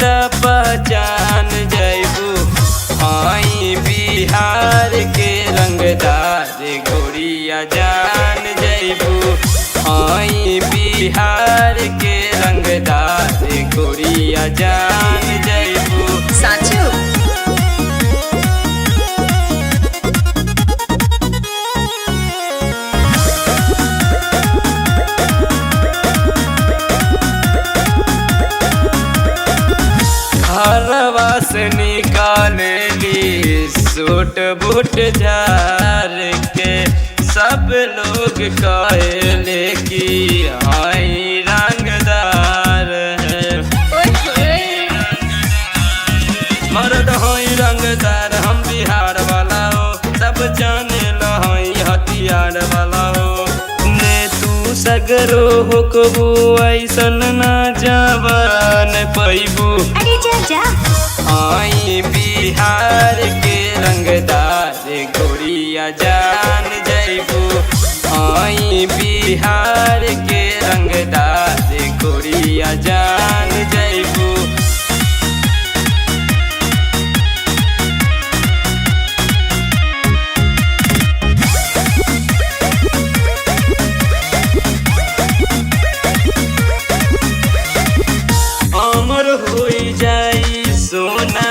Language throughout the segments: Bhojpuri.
त पहचान जैबू। आई बिहार के रंगदार गोरिया जान जैबू। आई बिहार के रंगदार गोरिया जान जैबू। साचू घरवा से निकालेली सूट बूट झार के सब लोग कहले कि आई रंगदार है। मर्द हई रंगदार हम बिहार वाला हो, सब जाने लहई हथियार वाला हो। ने तू सगरो होकबू ऐसन ना जवान पैबू। अरे जा जा आई बिहार के रंगदार गोरिया जान जैबू। आई बिहार के रंगदार गोरिया जान जैबू। अमर हो जाई सोना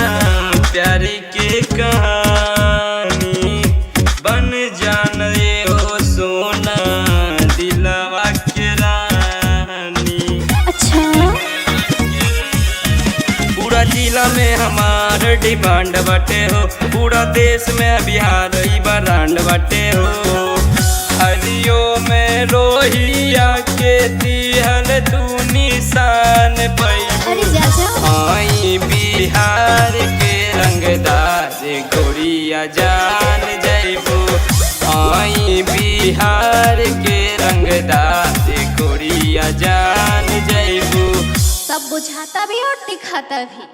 प्यार के कहानी, बन जान रे हो सोना दिलवा के रानी। अच्छा पूरा जिला में हमार डिमांड बटे हो, पूरा देश में बिहार ही ब्रांड बटे हो। हरियो में रोहिया के दिहल तू निशान पैबू। अरे जा जा आई बिहार के रंगदार गोरिया जान जैबू। आई बिहार के रंगदार गोरिया जान जैबू। सब बुझाता भी और दिखाता भी।